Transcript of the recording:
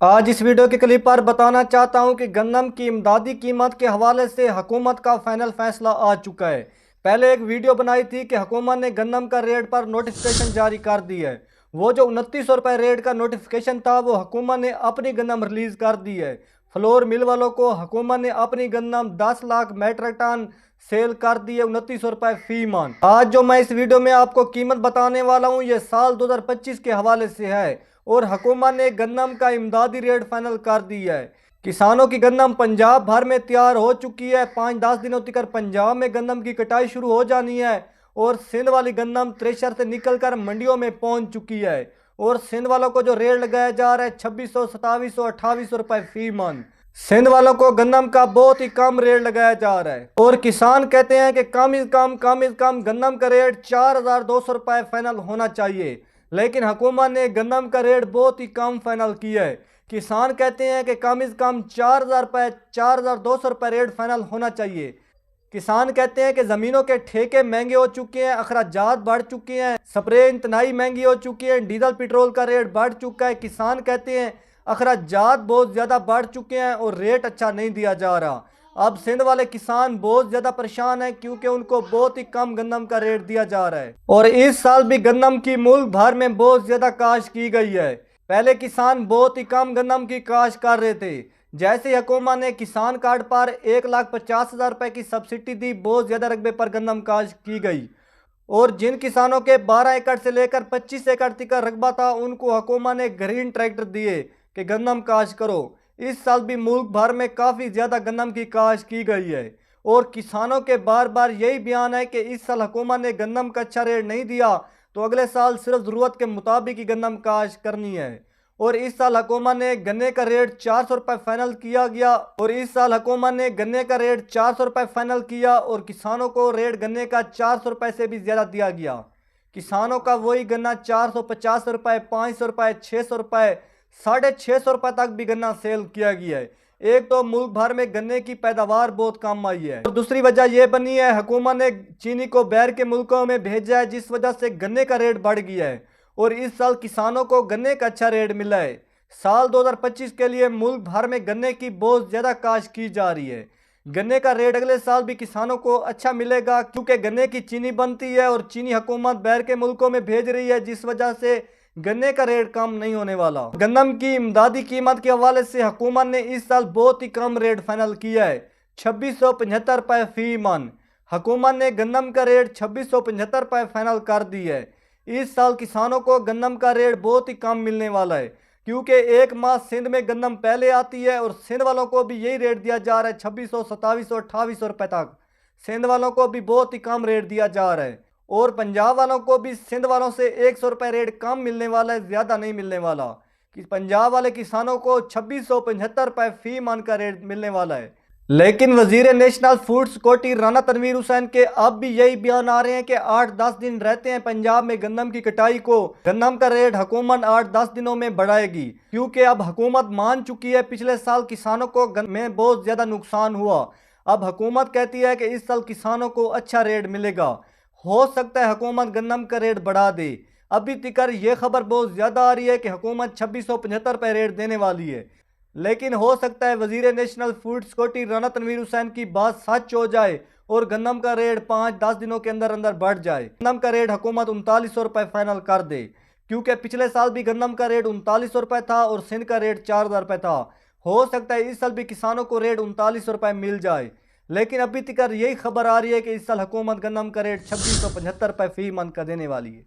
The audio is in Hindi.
आज इस वीडियो के क्लिप पर बताना चाहता हूं कि गंदम की इमदादी कीमत के हवाले से हुकूमत का फाइनल फैसला आ चुका है। पहले एक वीडियो बनाई थी कि हुकूमत ने गंदम का रेट पर नोटिफिकेशन जारी कर दी है। वो जो 2900 रुपये रेट का नोटिफिकेशन था वो हुकूमत ने अपनी गंदम रिलीज़ कर दी है। फ्लोर मिल वालों को हुकूमत ने अपनी गंदम 10 लाख मेट्रिक टन सेल कर दी है 2900 रुपये फी मन। आज जो मैं इस वीडियो में आपको कीमत बताने वाला हूँ ये साल 2025 के हवाले से है और हुकूमत ने गंदम का इमदादी रेट फाइनल कर दिया है। किसानों की गंदम पंजाब भर में तैयार हो चुकी है। 5-10 दिनों तक पंजाब में गंदम की कटाई शुरू हो जानी है और सिंध वाली गंदम थ्रेशर से निकलकर मंडियों में पहुंच चुकी है और सिंध वालों को जो रेट लगाया जा रहा है 2600, 2700, 2800 रुपये फी मन। सिंध वालों को गंदम का बहुत ही कम रेट लगाया जा रहा है और किसान कहते हैं कि कम से कम गंदम का रेट 4200 रुपये फाइनल होना चाहिए, लेकिन हुकूमत ने गंदम का रेट बहुत ही कम फाइनल किया है। किसान कहते हैं कि कम से कम 4200 रुपये रेट फाइनल होना चाहिए। किसान कहते हैं कि ज़मीनों के ठेके महंगे हो चुके हैं, अखराजात बढ़ चुके हैं, स्प्रे इंतनाई महंगी हो चुकी है, डीजल पेट्रोल का रेट बढ़ चुका है। किसान कहते हैं अखराजात बहुत ज़्यादा बढ़ चुके हैं और रेट अच्छा नहीं दिया जा रहा। अब सिंध वाले किसान बहुत ज़्यादा परेशान हैं क्योंकि उनको बहुत ही कम गंदम का रेट दिया जा रहा है और इस साल भी गंदम की मुल्क भर में बहुत ज़्यादा काश्त की गई है। पहले किसान बहुत ही कम गंदम की काश्त कर रहे थे। जैसे हुकूमत ने किसान कार्ड पर 1,50,000 रुपये की सब्सिडी दी, बहुत ज़्यादा रकबे पर गंदम काश्त की गई और जिन किसानों के 12 एकड़ से लेकर 25 एकड़ तक का रकबा था उनको हुकूमत ने ग्रीन ट्रैक्टर दिए कि गंदम काश्त करो। इस साल भी मुल्क भर में काफ़ी ज़्यादा गंदम की काश्त की गई है और किसानों के बार बार यही बयान है कि इस साल हुकूमत ने गंदम का अच्छा रेट नहीं दिया तो अगले साल सिर्फ ज़रूरत के मुताबिक ही गंदम काश्त करनी है। और इस साल हुकूमत ने गन्ने का रेट 400 रुपये फाइनल किया गया और किसानों को रेट गन्ने का 400 रुपये से भी ज़्यादा दिया गया। किसानों का वही गन्ना 450 रुपये, 500 रुपये, 600 रुपये, 650 रुपये तक भी गन्ना सेल किया गया है। एक तो मुल्क भर में गन्ने की पैदावार बहुत कम आई है और दूसरी वजह यह बनी है हुकूमत ने चीनी को बाहर के मुल्कों में भेजा है जिस वजह से गन्ने का रेट बढ़ गया है और इस साल किसानों को गन्ने का अच्छा रेट मिला है। साल 2025 के लिए मुल्क भर में गन्ने की बहुत ज़्यादा काश्त की जा रही है। गन्ने का रेट अगले साल भी किसानों को अच्छा मिलेगा क्योंकि गन्ने की चीनी बनती है और चीनी हुकूमत बाहर के मुल्कों में भेज रही है जिस वजह से गन्ने का रेट कम नहीं होने वाला। गंदम की इमदादी कीमत के हवाले से हुकूमत ने इस साल बहुत ही कम रेट फाइनल किया है 2675 रुपये फी मन। हुकूमत ने गंदम का रेट 2675 रुपये फाइनल कर दी है। इस साल किसानों को गंदम का रेट बहुत ही कम मिलने वाला है क्योंकि एक माह सिंध में गंदम पहले आती है और सिंध वालों को भी यही रेट दिया जा रहा है 2600, 2700, 2800 रुपये तक। सिंध वालों को भी बहुत ही कम रेट दिया जा रहा है और पंजाब वालों को भी सिंध वालों से 100 रुपये रेट कम मिलने वाला है, ज़्यादा नहीं मिलने वाला। कि पंजाब वाले किसानों को 2675 रुपये फी मन का रेट मिलने वाला है। लेकिन वजीर national food security Rana Tanveer Hussain के अब भी यही बयान आ रहे हैं कि 8-10 दिन रहते हैं पंजाब में गंदम की कटाई को, गंदम का रेट हुकूमत 8-10 दिनों में बढ़ाएगी क्योंकि अब हुकूमत मान चुकी है पिछले साल किसानों को में बहुत ज़्यादा नुकसान हुआ। अब हुकूमत कहती है कि इस साल किसानों को अच्छा रेट मिलेगा। हो सकता है हुकूमत गंदम का रेट बढ़ा दे। अभी तक ये खबर बहुत ज़्यादा आ रही है कि हुकूमत 2675 रुपये रेट देने वाली है, लेकिन हो सकता है वजीर national food security Rana Tanveer Hussain की बात सच हो जाए और गंदम का रेट 5-10 दिनों के अंदर अंदर बढ़ जाए। गंदम का रेट हुकूमत 3900 रुपये फाइनल कर दे क्योंकि पिछले साल भी गंदम का रेट 3900 रुपये था और सिंध का रेट 4000 रुपये था। हो सकता है इस साल भी किसानों को रेट 3900 रुपये मिल जाए, लेकिन अभी तक यही खबर आ रही है कि इस साल हुकूमत गंदम का रेट 2675 रुपये फी मन का देने वाली है।